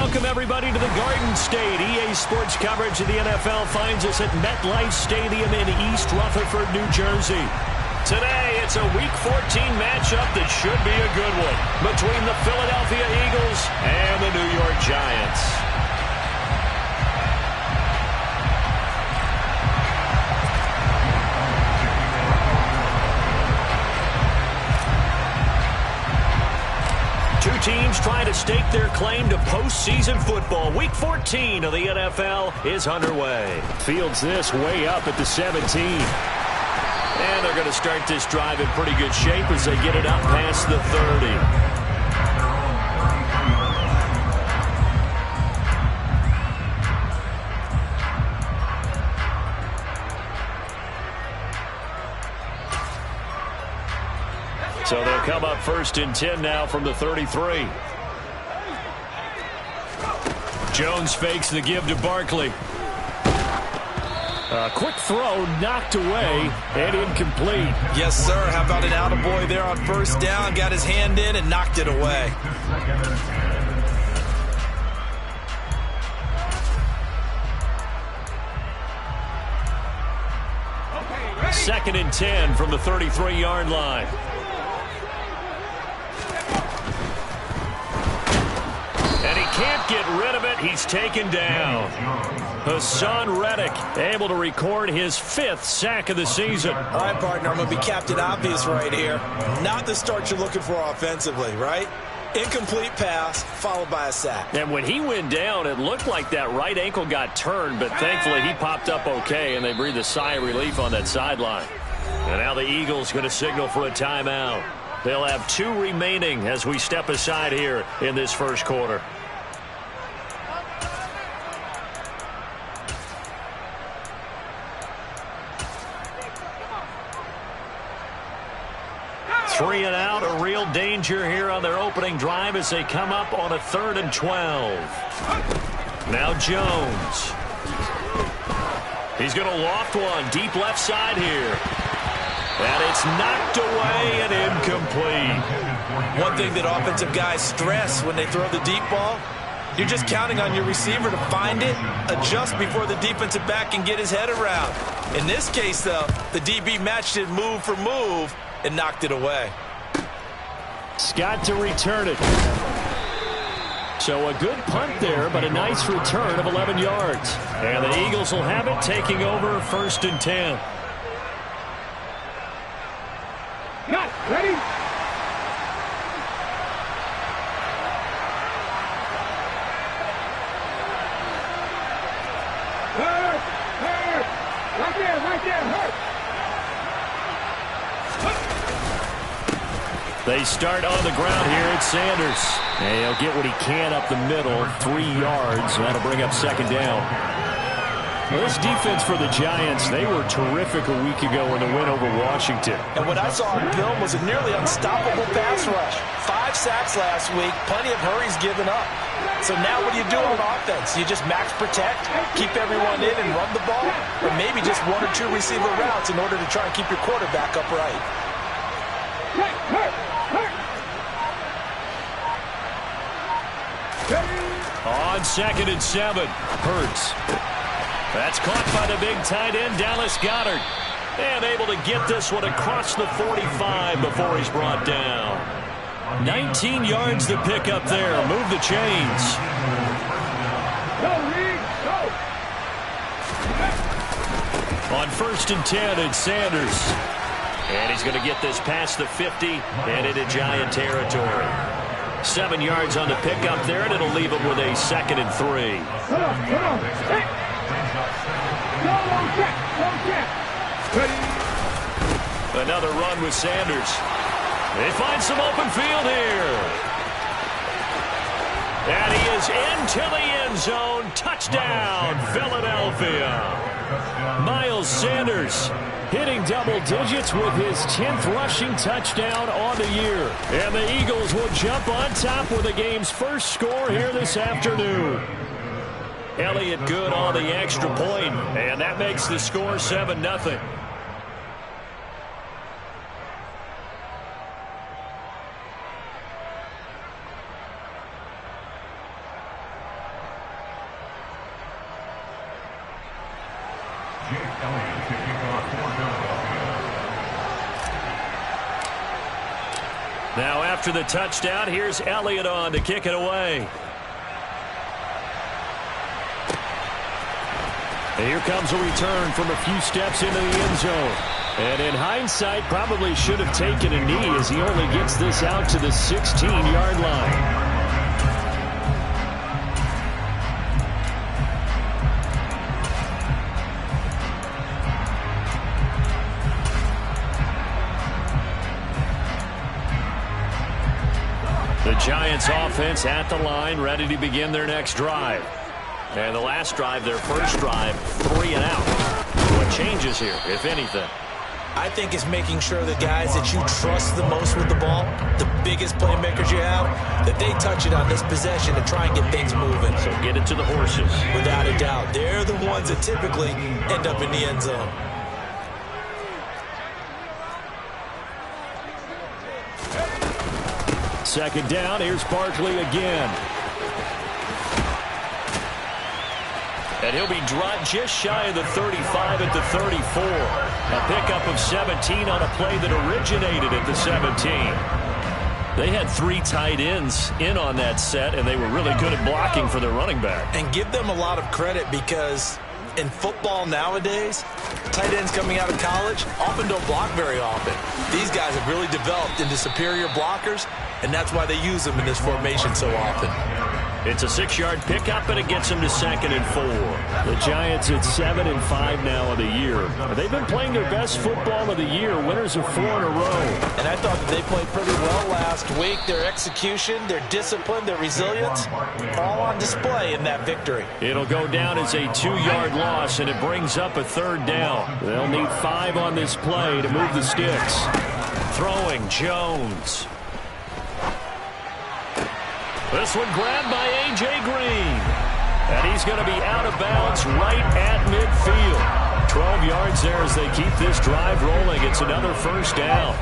Welcome, everybody, to the Garden State. EA Sports coverage of the NFL finds us at MetLife Stadium in East Rutherford, New Jersey. Today, it's a Week 14 matchup that should be a good one between the Philadelphia Eagles and the New York Giants. Two teams trying to stake their claim to postseason football. Week 14 of the NFL is underway. Fields this way up at the 17. And they're going to start this drive in pretty good shape as they get it up past the 30. So they'll come up 1st and 10 now from the 33. Jones fakes the give to Barkley. A quick throw knocked away and incomplete. Yes, sir. How about an attaboy there on 1st down? Got his hand in and knocked it away. Second and 10 from the 33-yard line. And he can't get rid of it. He's taken down. Hassan Reddick able to record his 5th sack of the season. All right, partner, I'm going to be Captain Obvious right here. Not the start you're looking for offensively, right? Incomplete pass followed by a sack. And when he went down, it looked like that right ankle got turned, but thankfully he popped up okay, and they breathed a sigh of relief on that sideline. And now the Eagles going to signal for a timeout. They'll have 2 remaining as we step aside here in this first quarter. Three and out, a real danger here on their opening drive as they come up on a 3rd and 12. Now Jones. He's going to loft one deep left side here. And it's knocked away and incomplete. One thing that offensive guys stress when they throw the deep ball, you're just counting on your receiver to find it, adjust before the defensive back can get his head around. In this case, though, the DB matched it move for move and knocked it away. Scott to return it. So a good punt there, but a nice return of 11 yards. And the Eagles will have it, taking over 1st and 10. Not ready. Right there, hurt. They start on the ground here at Sanders. And he'll get what he can up the middle, 3 yards. That'll bring up 2nd down. Well, this defense for the Giants, they were terrific a week ago in the win over Washington. And what I saw on film was a nearly unstoppable pass rush. 5 sacks last week, plenty of hurries given up. So now what do you do on offense? You just max protect, keep everyone in and run the ball, or maybe just 1 or 2 receiver routes in order to try and keep your quarterback upright. On 2nd and 7, Hurts. That's caught by the big tight end, Dallas Goedert. And able to get this one across the 45 before he's brought down. 19 yards to pick up there. Move the chains. On 1st and 10, it's Sanders. And he's going to get this past the 50 and into Giant territory. 7 yards on the pickup there, and it'll leave him with a 2nd and 3. Come on. Another run with Sanders. They find some open field here. And he is into the end zone. Touchdown, Philadelphia. Miles Sanders hitting double digits with his 10th rushing touchdown on the year. And the Eagles will jump on top with the game's first score here this afternoon. Elliott good on the extra point, and that makes the score 7-0. Now after the touchdown, here's Elliott on to kick it away. And here comes a return from a few steps into the end zone. And in hindsight, probably should have taken a knee as he only gets this out to the 16-yard line. The Giants offense at the line, ready to begin their next drive. And the last drive, their first drive, 3 and out. What changes here, if anything? I think it's making sure the guys that you trust the most with the ball, the biggest playmakers you have, that they touch it on this possession to try and get things moving. So get it to the horses. Without a doubt. They're the ones that typically end up in the end zone. Second down, here's Barkley again. And he'll be dropped just shy of the 35 at the 34. A pickup of 17 on a play that originated at the 17. They had 3 tight ends in on that set, and they were really good at blocking for their running back. And give them a lot of credit because in football nowadays, tight ends coming out of college often don't block very often. These guys have really developed into superior blockers, and that's why they use them in this formation so often. It's a 6-yard pickup, and it gets them to 2nd and 4. The Giants at 7-5 now of the year. They've been playing their best football of the year, winners of 4 in a row. And I thought that they played pretty well last week. Their execution, their discipline, their resilience, all on display in that victory. It'll go down as a 2-yard loss, and it brings up a 3rd down. They'll need 5 on this play to move the sticks. Throwing, Jones. This one grabbed by A.J. Green. And he's going to be out of bounds right at midfield. 12 yards there as they keep this drive rolling. It's another 1st down.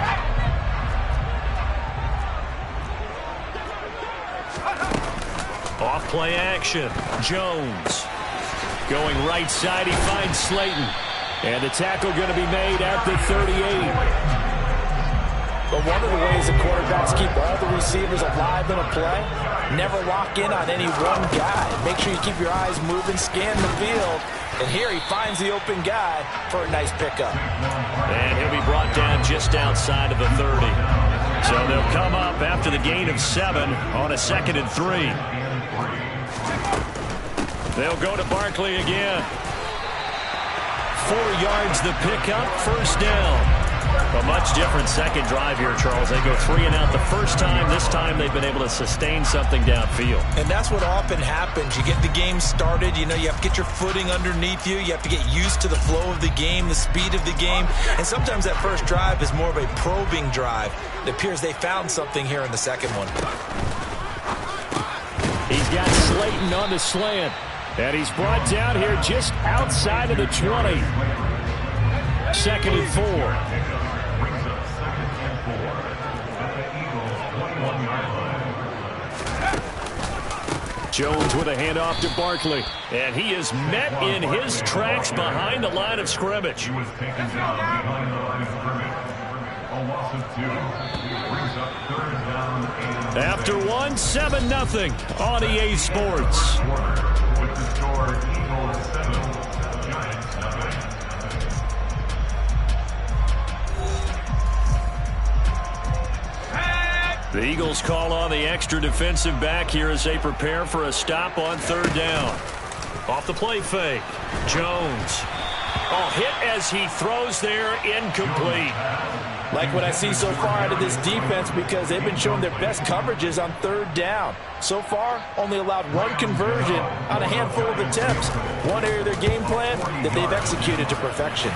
Off play action. Jones. Going right side, he finds Slayton. And the tackle going to be made at the 38. But one of the ways the quarterbacks keep all the receivers alive in a play, never lock in on any one guy. Make sure you keep your eyes moving, scan the field. And here he finds the open guy for a nice pickup. And he'll be brought down just outside of the 30. So they'll come up after the gain of 7 on a 2nd and 3. They'll go to Barkley again. 4 yards the pickup, 1st down. A much different second drive here, Charles. They go 3 and out the first time. This time they've been able to sustain something downfield. And that's what often happens. You get the game started. You know, you have to get your footing underneath you. You have to get used to the flow of the game, the speed of the game. And sometimes that first drive is more of a probing drive. It appears they found something here in the second one. He's got Slayton on the slant. And he's brought down here just outside of the 20. 2nd and 4. Jones with a handoff to Barkley. And he is met in his tracks behind the line of scrimmage. He was taken down behind the line of scrimmage. A loss of 2. Brings up 3rd down and... After 1, 7-0 on EA Sports. With the score, Eagles 7, Giants 0. The Eagles call on the extra defensive back here as they prepare for a stop on 3rd down. Off the play fake. Jones. Oh, hit as he throws there, incomplete. Like what I see so far out of this defense because they've been showing their best coverages on 3rd down. So far, only allowed 1 conversion on a handful of attempts. One area of their game plan that they've executed to perfection.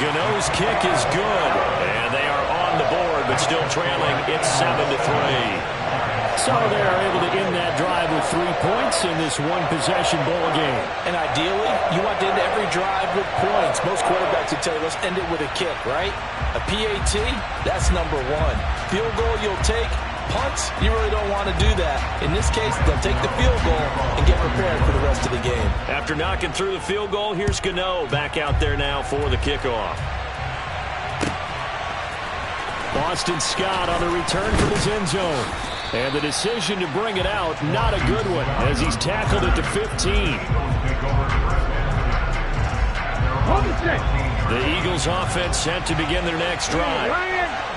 Gano's kick is good, and they are on the board, but still trailing. It's 7-3. So they're able to end that drive with 3 points in this one-possession ball game. And ideally, you want to end every drive with points. Most quarterbacks would tell you, let's end it with a kick, right? A PAT, that's number 1. Field goal you'll take. Punts, you really don't want to do that. In this case, they'll take the field goal and and get prepared for the rest of the game. After knocking through the field goal, here's Gano back out there now for the kickoff. Boston Scott on the return from his end zone. And the decision to bring it out, not a good one, as he's tackled at the 15. The Eagles offense set to begin their next drive.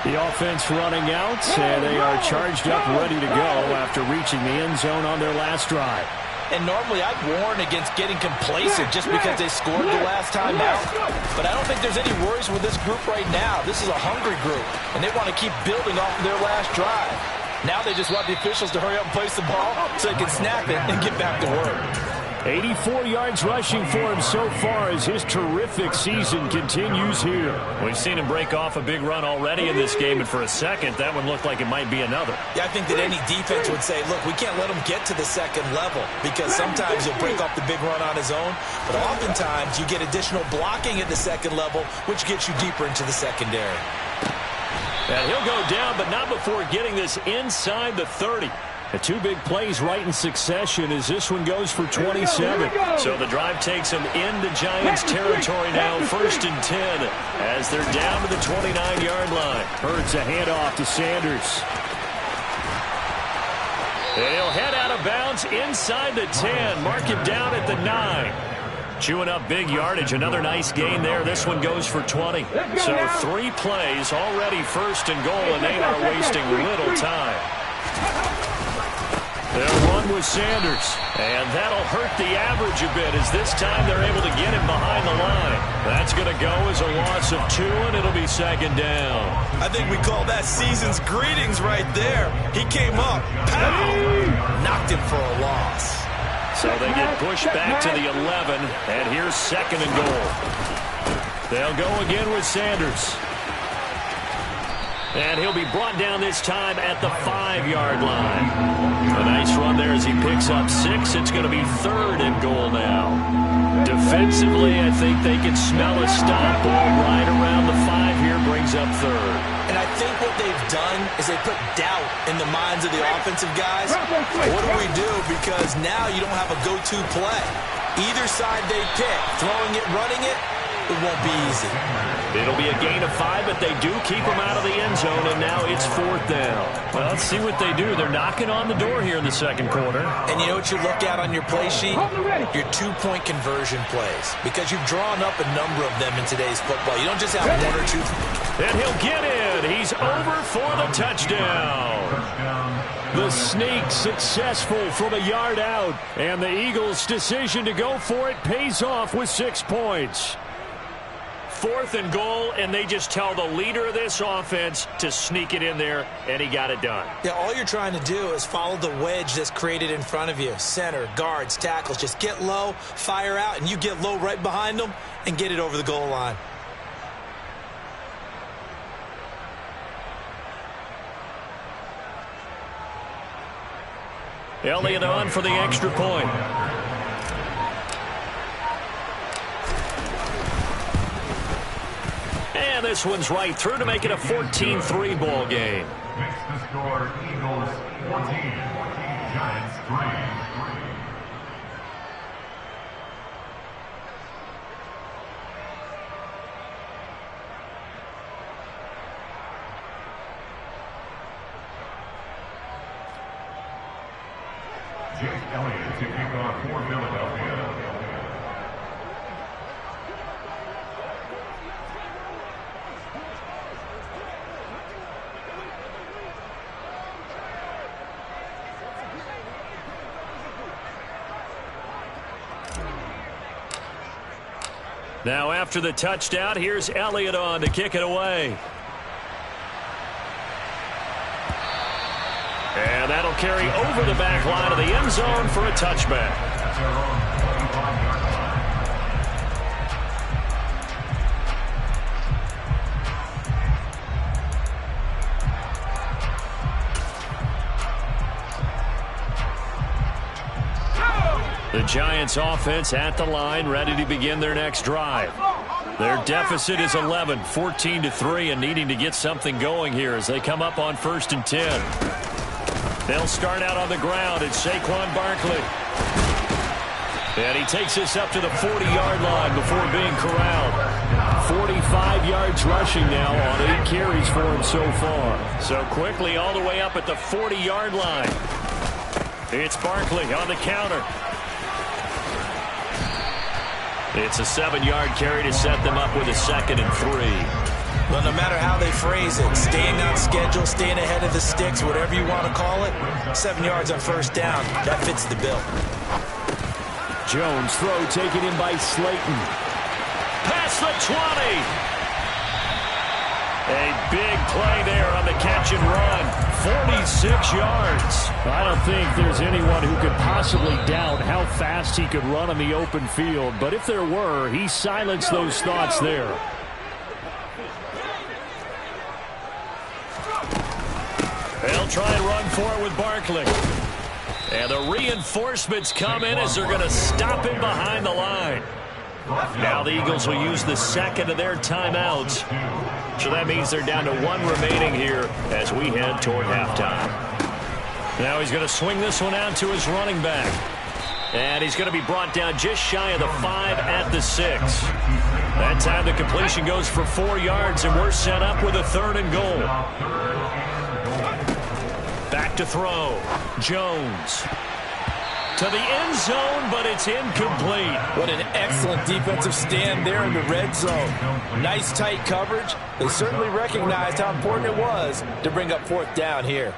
The offense running out, and they are charged up, ready to go after reaching the end zone on their last drive. And normally I'd warn against getting complacent just because they scored the last time out. But I don't think there's any worries with this group right now. This is a hungry group, and they want to keep building off of their last drive. Now they just want the officials to hurry up and place the ball so they can snap it and get back to work. 84 yards rushing for him so far as his terrific season continues here. We've seen him break off a big run already in this game, and for a second, that one looked like it might be another. Yeah, I think that any defense would say, look, we can't let him get to the second level because sometimes he'll break off the big run on his own, but oftentimes you get additional blocking at the second level, which gets you deeper into the secondary. And he'll go down, but not before getting this inside the 30. The two big plays right in succession as this one goes for 27. So the drive takes them into Giants territory now, 1st and 10, as they're down to the 29-yard line. Hurts a handoff to Sanders. And he'll head out of bounds inside the 10. Mark him down at the 9. Chewing up big yardage. Another nice gain there. This one goes for 20. So 3 plays already 1st and goal, and they are wasting little time. They'll run with Sanders, and that'll hurt the average a bit as this time they're able to get him behind the line. That's going to go as a loss of 2, and it'll be 2nd down. I think we call that season's greetings right there. He came up, pow, knocked him for a loss. So they get pushed back to the 11, and here's 2nd and goal. They'll go again with Sanders. And he'll be brought down this time at the 5-yard line. A nice run there as he picks up 6. It's going to be 3rd and goal now. Defensively, I think they can smell a stop. Ball right around the 5 here brings up 3rd. And I think what they've done is they put doubt in the minds of the offensive guys. What do we do? Because now you don't have a go-to play. Either side they pick, throwing it, running it, it won't be easy. It'll be a gain of 5, but they do keep him out of the end zone, and now it's 4th down. Well, let's see what they do. They're knocking on the door here in the 2nd quarter. And you know what you look at on your play sheet? Your 2-point conversion plays. Because you've drawn up a number of them in today's football. You don't just have 1 or 2. And he'll get in. He's over for the touchdown. The sneak successful from a yard out. And the Eagles' decision to go for it pays off with 6 points. 4th and goal, and they just tell the leader of this offense to sneak it in there, and he got it done. Yeah, all you're trying to do is follow the wedge that's created in front of you. Center, guards, tackles. Just get low, fire out, and you get low right behind them and get it over the goal line. Elliott on for the extra point. And this one's right through to make it a 14-3 ball game. Makes the score Eagles 14, Giants 3. Jake Elliott to kick off for Philadelphia. Now after the touchdown, here's Elliott on to kick it away. And that'll carry over the back line of the end zone for a touchback. The Giants offense at the line, ready to begin their next drive. Their deficit is 11, 14-3, and needing to get something going here as they come up on 1st and 10. They'll start out on the ground. It's Saquon Barkley. And he takes this up to the 40-yard line before being corralled. 45 yards rushing now on 8 carries for him so far. So quickly all the way up at the 40-yard line. It's Barkley on the counter. It's a 7-yard carry to set them up with a 2nd and 3. Well, no matter how they phrase it, staying on schedule, staying ahead of the sticks, whatever you want to call it, 7 yards on first down, that fits the bill. Jones throw taken in by Slayton. Past the 20. A big play there on the catch and run. 46 yards. I don't think there's anyone who could possibly doubt how fast he could run on the open field. But if there were, he silenced those thoughts there. They'll try and run for it with Barkley. And the reinforcements come in as they're going to stop him behind the line. Now the Eagles will use the 2nd of their timeouts. So that means they're down to 1 remaining here as we head toward halftime. Now he's going to swing this one out to his running back. And he's going to be brought down just shy of the 5 at the 6. That time the completion goes for 4 yards, and we're set up with a 3rd and goal. Back to throw. Jones. To the end zone, but it's incomplete. What an excellent defensive stand there in the red zone. Nice tight coverage. They certainly recognized how important it was to bring up 4th down here.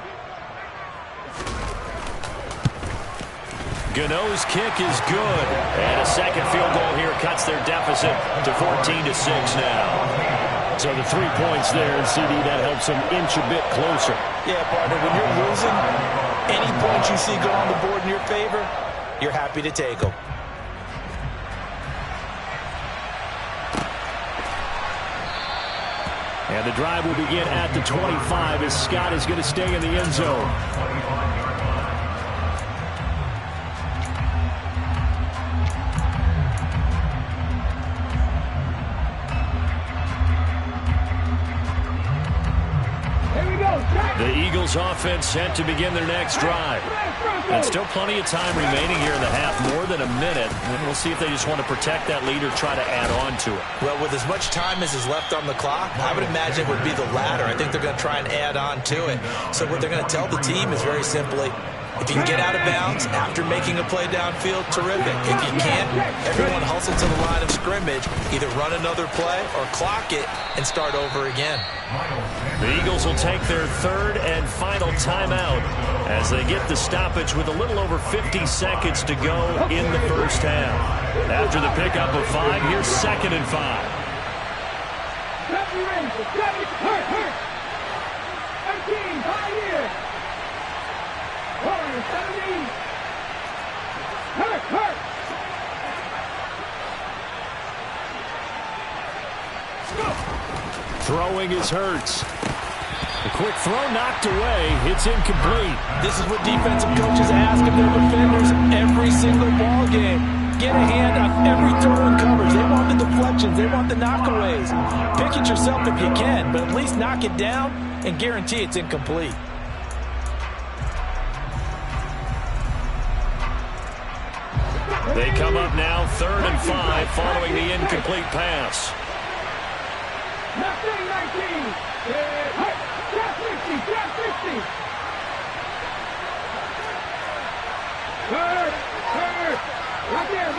Gano's kick is good. And a 2nd field goal here cuts their deficit to 14-6 now. So the 3 points there, and CD, that helps them inch a bit closer. Yeah, partner, when you're losing, any points you see go on the board in your favor, you're happy to take them. And the drive will begin at the 25 as Scott is going to stay in the end zone. The Eagles offense set to begin their next drive. And still plenty of time remaining here in the half, more than a minute. And we'll see if they just want to protect that lead or try to add on to it. Well, with as much time as is left on the clock, I would imagine it would be the latter. I think they're going to try and add on to it. So what they're going to tell the team is very simply, if you can get out of bounds after making a play downfield, terrific. If you can't, everyone hustle to the line of scrimmage, either run another play or clock it and start over again. The Eagles will take their 3rd and final timeout as they get the stoppage with a little over 50 seconds to go in the first half. After the pickup of 5, here's 2nd and 5. Hurt. 13, 5 years. 17. Hurt. Throwing is Hurts. A quick throw knocked away. It's incomplete. This is what defensive coaches ask of their defenders every single ball game. Get a hand on every throw and coverage. They want the deflections. They want the knockaways. Pick it yourself if you can, but at least knock it down and guarantee it's incomplete. They come up now 3rd and 5 following the incomplete pass. 19. Drop 60. Hurt. Right there,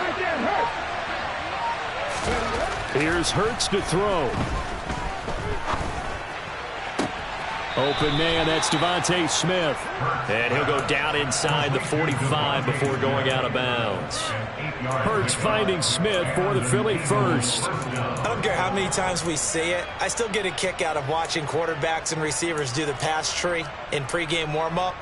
Hurt. Here's Hurts to throw. Open man, that's Devontae Smith. And he'll go down inside the 45 before going out of bounds. Hurts finding Smith for the Philly first. I don't care how many times we see it. I still get a kick out of watching quarterbacks and receivers do the pass tree in pregame warm-up.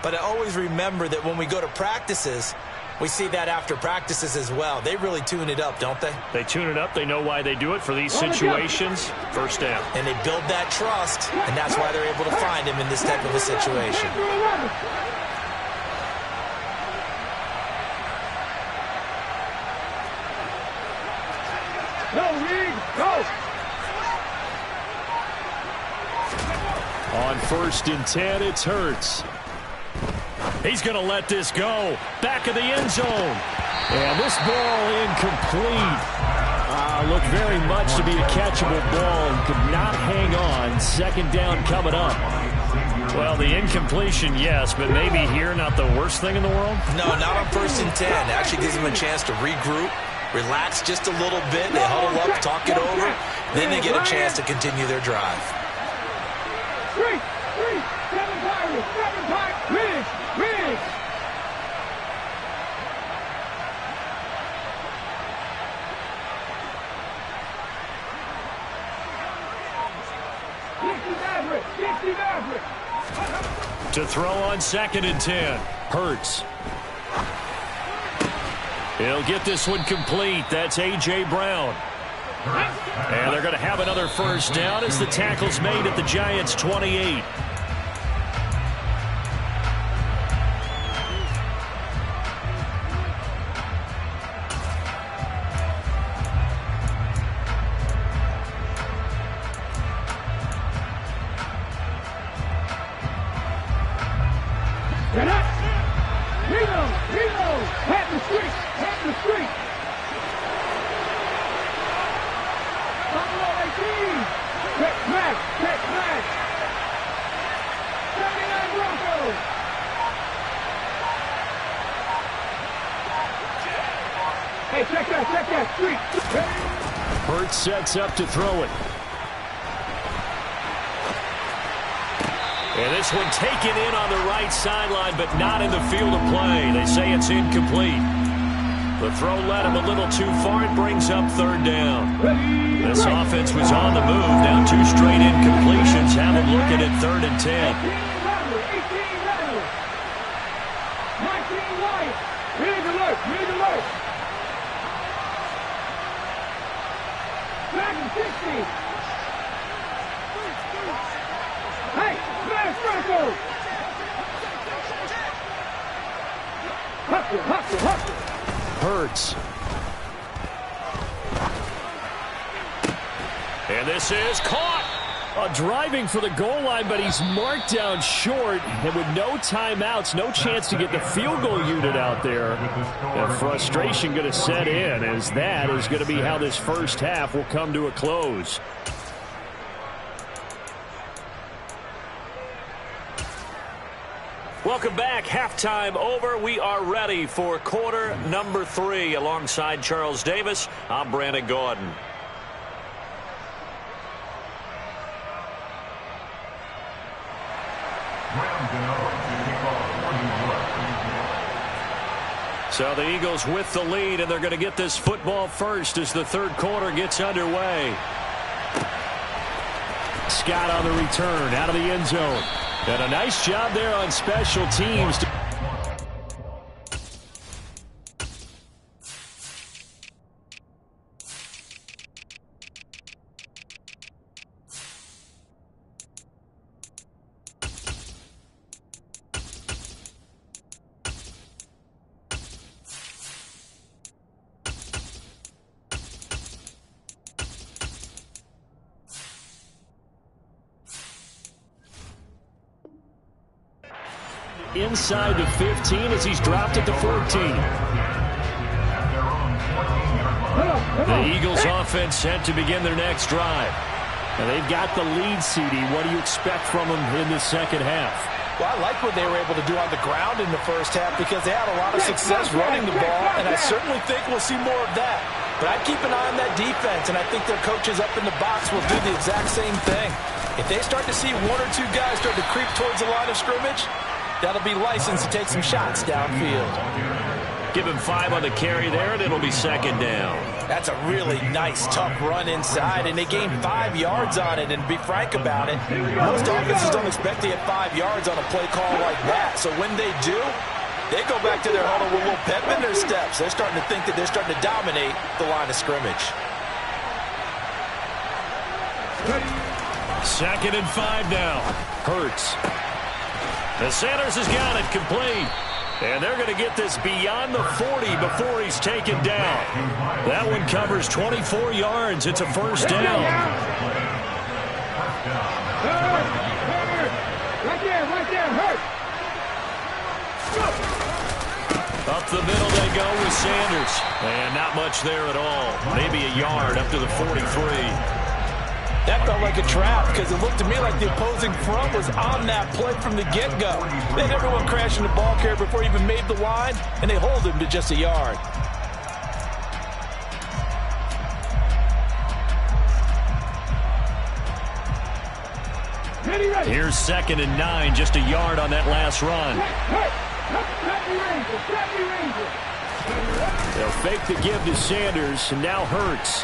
But I always remember that when we go to practices, we see that after practices as well. They really tune it up, don't they? They tune it up. They know why they do it for these situations. First down. And they build that trust, and that's why they're able to find him in this type of a situation. On 1st and 10, it's Hurts. He's going to let this go. Back of the end zone. And this ball incomplete. Looked very much to be a catchable ball and could not hang on. Second down coming up. Well, the incompletion, yes, but maybe here not the worst thing in the world? No, not on 1st and 10. It actually gives them a chance to regroup, relax just a little bit. They huddle up, talk it over. Then they get a chance to continue their drive. 3, 7 Pirates, 7 Pirates, Ridge. 60 Maverick. To throw on 2nd and 10. Hurts. He'll get this one complete. That's A.J. Brown. And they're going to have another first down as the tackle's made at the Giants' 28. Get up! Reno! Head the street! Buffalo 18! Check Max! 79 Broncos! Hey, check that street! Hurts sets up to throw it. And this one taken in on the right sideline, but not in the field of play. They say it's incomplete. The throw led him a little too far. It brings up 3rd down. This offense was on the move. Now 2 straight incompletions have them looking at 3rd and 10. 18 19 White. Rig alert. Back to 60. Hey, smash Franco. Hustle. Hurts. And this is caught. Driving for the goal line, but he's marked down short. And with no timeouts, no chance to get the field goal unit out there. And frustration going to set in, as that is going to be how this first half will come to a close. Welcome back. Halftime over. We are ready for quarter number 3. Alongside Charles Davis, I'm Brandon Gordon. So the Eagles with the lead, and they're going to get this football first as the 3rd quarter gets underway. Scott on the return out of the end zone. And a nice job there on special teams. Inside the 15 as he's dropped at the 14. The Eagles offense set to begin their next drive. And they've got the lead, CD. What do you expect from them in the second half? Well, I like what they were able to do on the ground in the first half because they had a lot of success running the ball, and I certainly think we'll see more of that. But I'd keep an eye on that defense, and I think their coaches up in the box will do the exact same thing. If they start to see 1 or 2 guys start to creep towards the line of scrimmage, that'll be licensed to take some shots downfield. Give him 5 on the carry there, and it'll be 2nd down. That's a really nice, tough run inside, and they gained 5 yards on it. And to be frank about it, most offenses don't expect to get 5 yards on a play call like that. So when they do, they go back to their huddle with a little pep in their steps. They're starting to think that they're starting to dominate the line of scrimmage. 2nd and 5 now. Hurts. The Sanders has got it complete. And they're going to get this beyond the 40 before he's taken down. That one covers 24 yards. It's a first down. Right there, hurt. Up the middle they go with Sanders. And not much there at all. Maybe a yard up to the 43. That felt like a trap because it looked to me like the opposing front was on that play from the get-go. They had everyone crashing the ball carrier before he even made the line, and they hold him to just a yard. Here's 2nd and 9, just a yard on that last run. They'll fake the give to Sanders, and now Hurts.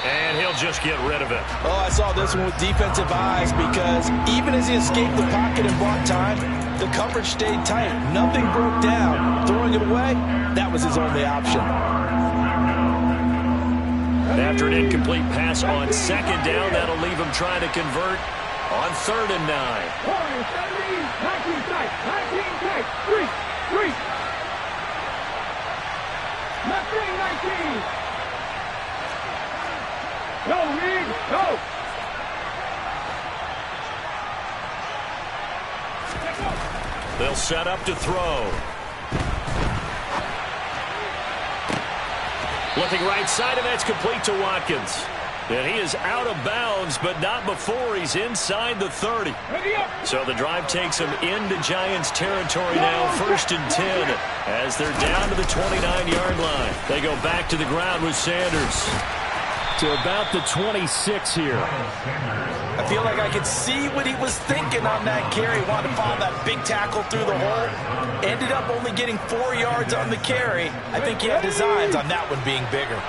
And he'll just get rid of it. Oh, I saw this one with defensive eyes because even as he escaped the pocket and bought time, the coverage stayed tight. Nothing broke down. Throwing it away, that was his only option. After an incomplete pass on 2nd down, that'll leave him trying to convert on 3rd and 9. 19 tight. 3. Left wing 19. Go, Reed, go! They'll set up to throw. Looking right side, and that's complete to Watkins. And he is out of bounds, but not before he's inside the 30. So the drive takes him into Giants territory now, 1st and 10, as they're down to the 29-yard line. They go back to the ground with Sanders. To about the 26 here. I feel like I could see what he was thinking on that carry. Wanted to follow that big tackle through the hole. Ended up only getting 4 yards on the carry. I think he had designs on that one being bigger.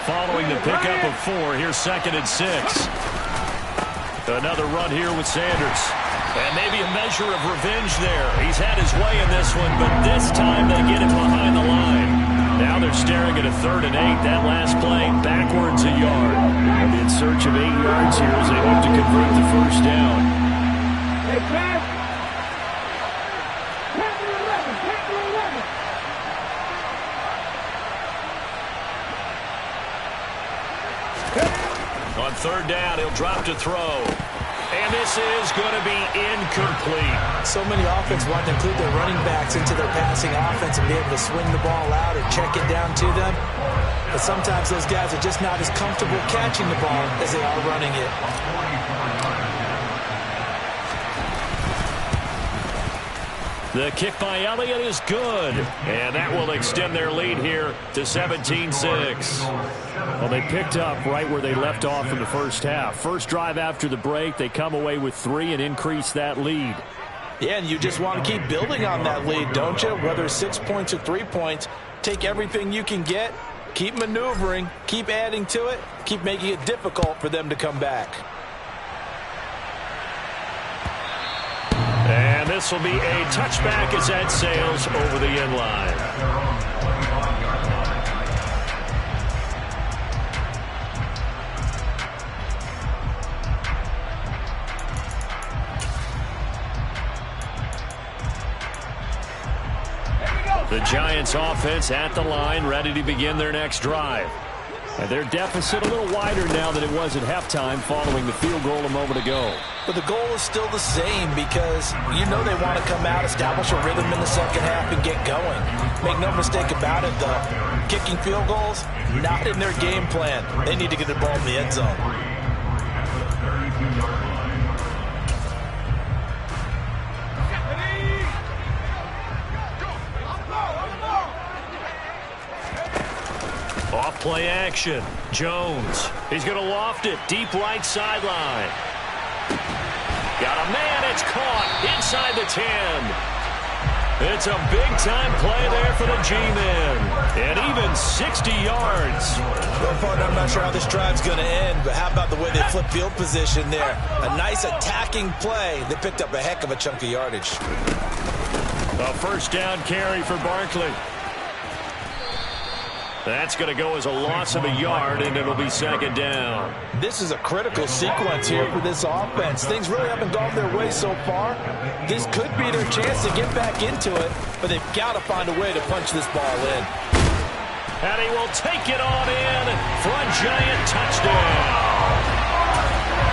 Following the pickup of 4, here's 2nd and 6. Another run here with Sanders. And maybe a measure of revenge there. He's had his way in this one, but this time they get him behind the line. Now they're staring at a 3rd and 8. That last play, backwards a yard. They'll be in search of 8 yards here as they hope to convert the 1st down. Hey, pass. 10 to 11. On 3rd down, he'll drop to throw. And this is going to be incomplete. So many offenses want to include their running backs into their passing offense and be able to swing the ball out or check it down to them. But sometimes those guys are just not as comfortable catching the ball as they are running it. The kick by Elliott is good. And that will extend their lead here to 17-6. Well, they picked up right where they left off in the first half. First drive after the break, they come away with 3 and increase that lead. Yeah, and you just want to keep building on that lead, don't you? Whether 6 points or 3 points, take everything you can get, keep maneuvering, keep adding to it, keep making it difficult for them to come back. And this will be a touchback as that sails over the end line. The Giants offense at the line, ready to begin their next drive. And their deficit a little wider now than it was at halftime following the field goal a moment ago. But the goal is still the same because you know they want to come out, establish a rhythm in the second half, and get going. Make no mistake about it, though. Kicking field goals, not in their game plan. They need to get the ball in the end zone. Off play action. Jones. He's going to loft it. Deep right sideline. Got a man. It's caught inside the 10. It's a big-time play there for the G-men. And even 60 yards. Well, partner, I'm not sure how this drive's going to end, but how about the way they flip field position there? A nice attacking play. They picked up a heck of a chunk of yardage. A first down carry for Barkley. That's going to go as a loss of a yard, and it'll be second down. This is a critical sequence here for this offense. Things really haven't gone their way so far. This could be their chance to get back into it, but they've got to find a way to punch this ball in. And he will take it on in for a Giant touchdown.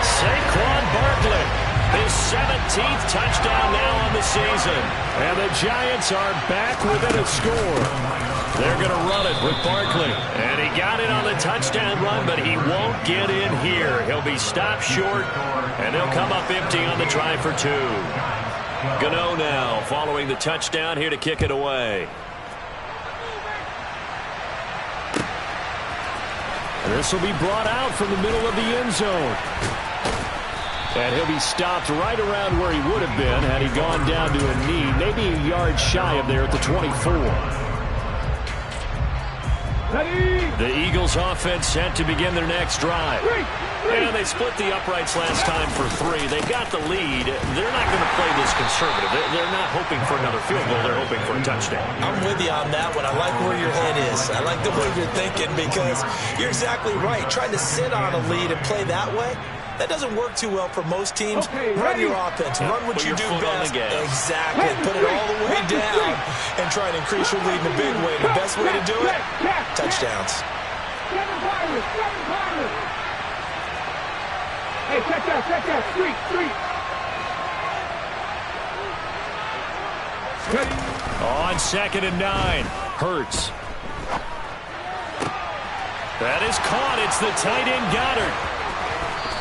Saquon Barkley His 17th touchdown now on the season. And the Giants are back within a score. They're going to run it with Barkley. And he got it on the touchdown run, but he won't get in here. He'll be stopped short, and they'll come up empty on the try for 2. Gano now following the touchdown here to kick it away. This will be brought out from the middle of the end zone. And he'll be stopped right around where he would have been had he gone down to a knee, maybe a yard shy of there at the 24. The Eagles offense set to begin their next drive. And they split the uprights last time for 3. They got the lead. They're not going to play this conservative. They're not hoping for another field goal. They're hoping for a touchdown. I'm with you on that one. I like where your head is. I like the way you're thinking because you're exactly right. Trying to sit on a lead and play that way, that doesn't work too well for most teams. Run your offense. Run what you do best. Exactly. Put it all the way down and try and increase your lead in a big way. The best way to do it, touchdowns. Hey, check out. Street. On 2nd and 9, Hurts. That is caught. It's the tight end Goddard.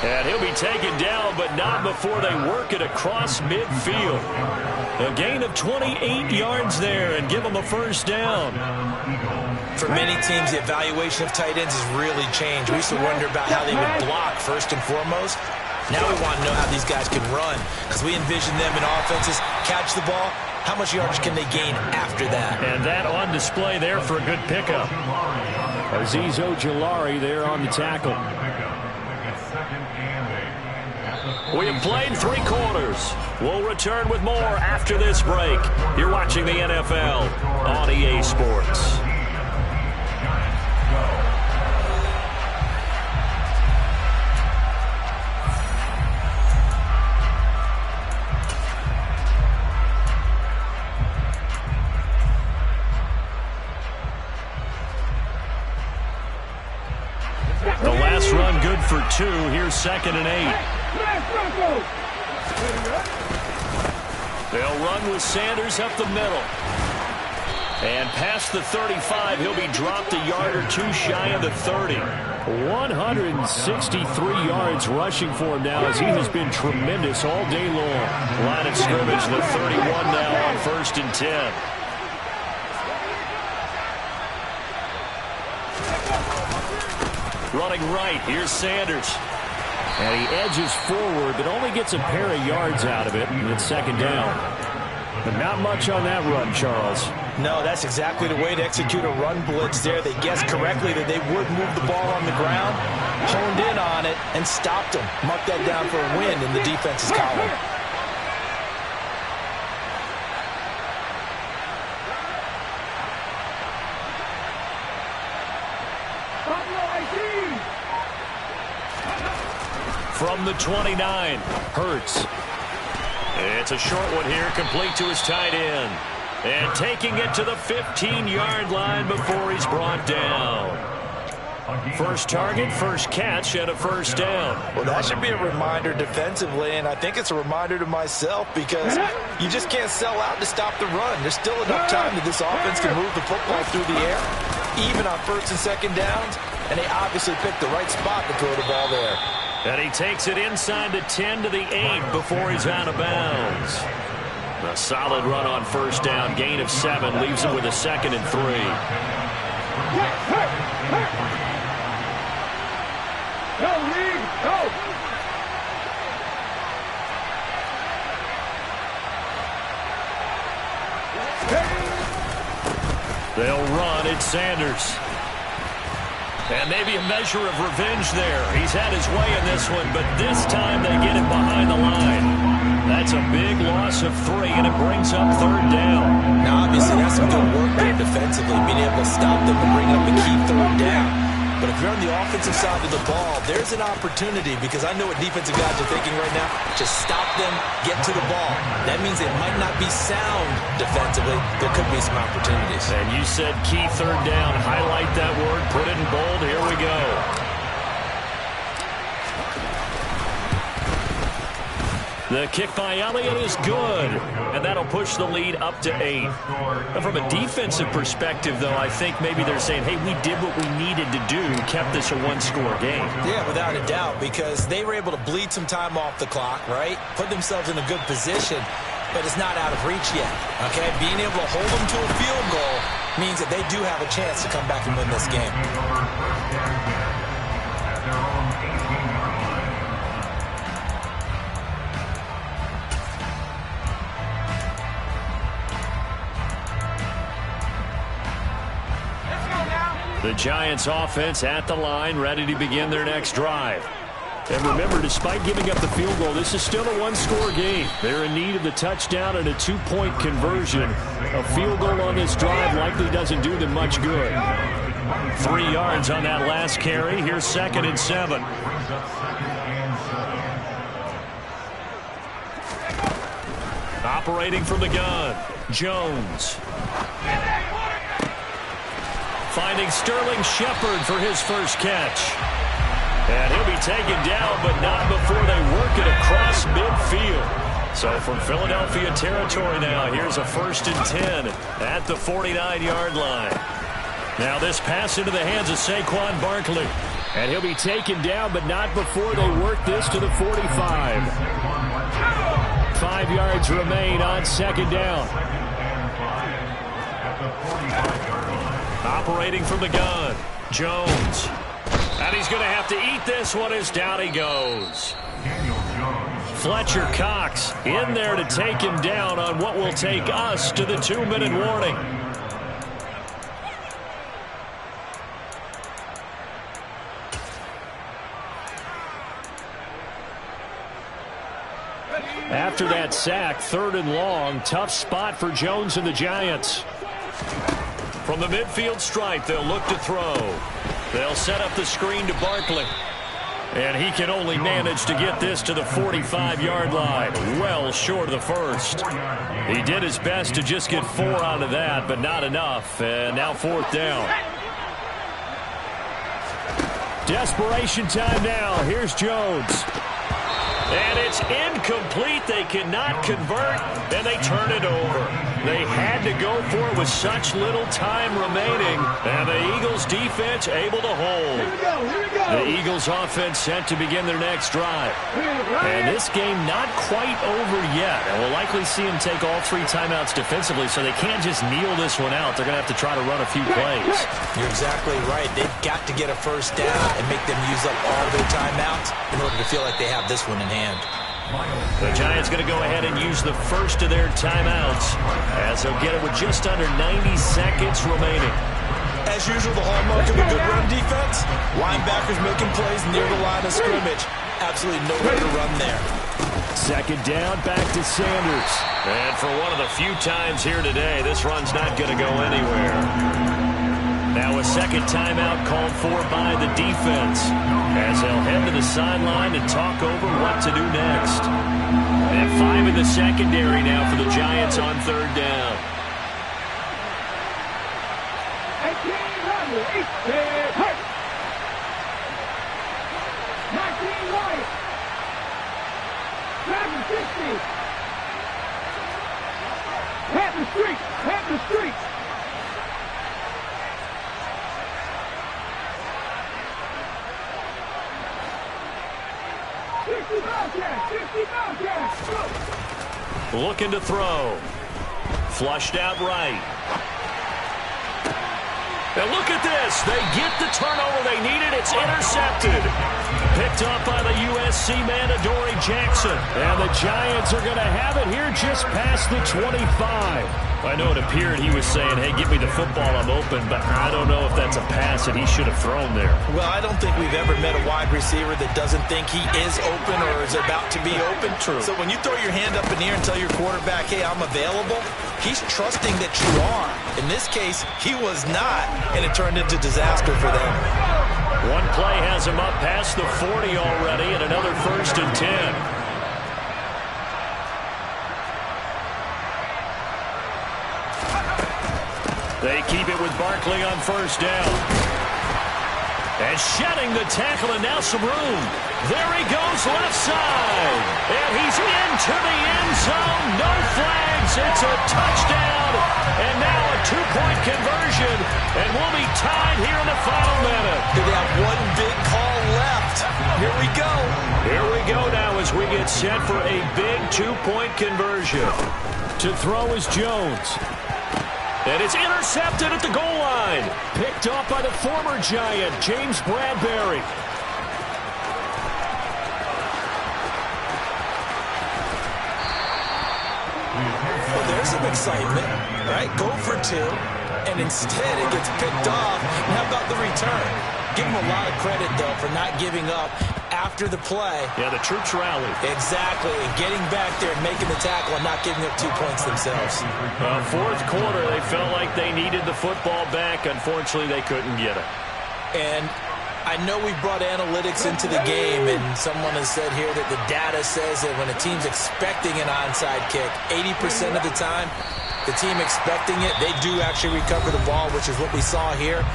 And he'll be taken down, but not before they work it across midfield. A gain of 28 yards there and give them a first down. For many teams, the evaluation of tight ends has really changed. We used to wonder about how they would block first and foremost. Now we want to know how these guys can run because we envision them in offenses, catch the ball. How much yardage can they gain after that? And that on display there for a good pickup. Azeez Ojulari there on the tackle. We have played 3 quarters. We'll return with more after this break. You're watching the NFL on EA Sports. The last run good for 2. Here's 2nd and 8. They'll run with Sanders up the middle. And past the 35, he'll be dropped a yard or 2 shy of the 30. 163 yards rushing for him now as he has been tremendous all day long. Line of scrimmage, the 31 now on 1st and 10. Running right, here's Sanders. And he edges forward, but only gets a pair of yards out of it, and it's 2nd down. But not much on that run, Charles. No, that's exactly the way to execute a run blitz there. They guessed correctly that they would move the ball on the ground, honed in on it, and stopped them. Mark that down for a win in the defense's column. From the 29, Hurts. It's a short one here, complete to his tight end. And taking it to the 15-yard line before he's brought down. First target, first catch, and a first down. Well, that should be a reminder defensively, and I think it's a reminder to myself because you just can't sell out to stop the run. There's still enough time that this offense can move the football through the air, even on 1st and 2nd downs, and they obviously picked the right spot to throw the ball there. And he takes it inside the 10 to the 8 before he's out of bounds. A solid run on 1st down, gain of 7, leaves him with a 2nd and 3. Go, Reed, go! They'll run. It's Sanders. And maybe a measure of revenge there. He's had his way in this one, but this time they get him behind the line. That's a big loss of 3, and it brings up 3rd down. Now, obviously, that's some good work there defensively, being able to stop them and bring up a key 3rd down. But if you're on the offensive side of the ball, there's an opportunity because I know what defensive guys are thinking right now. Just stop them, get to the ball. That means it might not be sound defensively. There could be some opportunities. And you said key 3rd down. Highlight that word. Put it in bold. Here we go. The kick by Elliott is good, and that'll push the lead up to 8. Now, from a defensive perspective, though, I think maybe they're saying, hey, we did what we needed to do, kept this a one-score game. Yeah, without a doubt, because they were able to bleed some time off the clock, right? Put themselves in a good position, but it's not out of reach yet, okay? Being able to hold them to a field goal means that they do have a chance to come back and win this game. The Giants offense at the line, ready to begin their next drive. And remember, despite giving up the field goal, this is still a one-score game. They're in need of the touchdown and a two-point conversion. A field goal on this drive likely doesn't do them much good. 3 yards on that last carry. Here's 2nd and 7. Operating from the gun, Jones. Finding Sterling Shepard for his first catch. And he'll be taken down, but not before they work it across midfield. So from Philadelphia territory now, here's a 1st and 10 at the 49-yard line. Now this pass into the hands of Saquon Barkley. And he'll be taken down, but not before they work this to the 45. 5 yards remain on 2nd down. Operating from the gun, Jones. And he's going to have to eat this one as down he goes. Fletcher Cox in there to take him down on what will take us to the 2-minute warning. After that sack, 3rd and long, tough spot for Jones and the Giants. From the midfield stripe, they'll look to throw. They'll set up the screen to Barkley. And he can only manage to get this to the 45-yard line, well short of the first. He did his best to just get 4 out of that, but not enough. And now 4th down. Desperation time now. Here's Jones. And it's incomplete. They cannot convert, and they turn it over. They had to go for it with such little time remaining, and the Eagles defense able to hold. The Eagles offense set to begin their next drive. And this game not quite over yet. And we'll likely see them take all 3 timeouts defensively, so they can't just kneel this one out. They're going to have to try to run a few plays. You're exactly right. They've got to get a first down and make them use up all their timeouts in order to feel like they have this one in hand. The Giants going to go ahead and use the first of their timeouts as they'll get it with just under 90 seconds remaining. As usual, the hallmark of a good run defense, linebackers making plays near the line of scrimmage. Absolutely nowhere to run there. 2nd down, back to Sanders. And for one of the few times here today, this run's not going to go anywhere. Now a 2nd timeout called for by the defense as they'll head to the sideline and talk over what to do next. And 5 in the secondary now for the Giants on 3rd down. 19 White. 760. Pat the street. Pat the street. 60 Bobcats. 60 Bobcats. Looking to throw. Flushed out right. And look at this. They get the turnover they needed. It's intercepted. Picked up by the USC man, Adoree Jackson. And the Giants are going to have it here just past the 25. I know it appeared he was saying, hey, give me the football, I'm open, but I don't know if that's a pass that he should have thrown there. Well, I don't think we've ever met a wide receiver that doesn't think he is open or is about to be open. True. So when you throw your hand up in the air and tell your quarterback, hey, I'm available, he's trusting that you are. In this case, he was not, and it turned into disaster for them. One play has him up past the 40 already, and another 1st and 10. They keep it with Barkley on 1st down. And shedding the tackle, and now some room. There he goes left side. And he's into the end zone. No flags. It's a touchdown. And now a two-point conversion. And we'll be tied here in the final minute. They have one big call left. Here we go. Here we go now as we get set for a big two-point conversion. To throw is Jones. And it's intercepted at the goal line. Picked off by the former Giant, James Bradbury. Well, there's some excitement, right? Go for two, and instead it gets picked off. And how about the return? Give him a lot of credit, though, for not giving up after the play. Yeah, the troops rallied. Exactly. Getting back there and making the tackle and not giving up 2 points themselves. Fourth quarter, they felt like they needed the football back. Unfortunately, they couldn't get it. And I know we brought analytics into the game, and someone has said here that the data says that when a team's expecting an onside kick, 80% of the time, the team expecting it, they do actually recover the ball, which is what we saw here.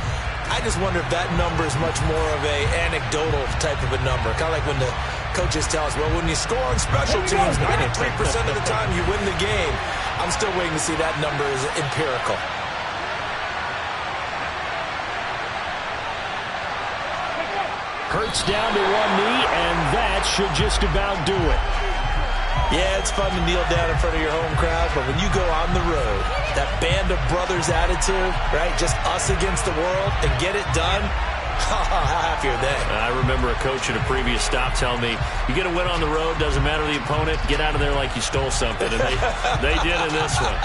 I just wonder if that number is much more of a anecdotal type of a number. Kind of like when the coaches tell us, well, when you score on special teams, 93% of the time you win the game. I'm still waiting to see that number is empirical. Hurts down to one knee, and that should just about do it. Yeah, it's fun to kneel down in front of your home crowd, but when you go on the road, that band of brothers attitude, right, just us against the world, and get it done, how happy are they? I remember a coach at a previous stop telling me, you get a win on the road, doesn't matter the opponent, get out of there like you stole something, and they did in this one.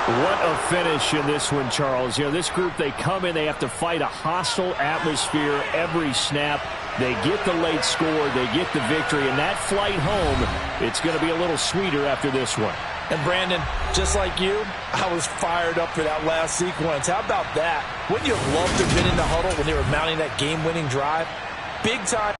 What a finish in this one, Charles. You know, this group, they come in, they have to fight a hostile atmosphere every snap. They get the late score, they get the victory, and that flight home, it's going to be a little sweeter after this one. And Brandon, just like you, I was fired up for that last sequence. How about that? Wouldn't you have loved to have been in the huddle when they were mounting that game-winning drive? Big time.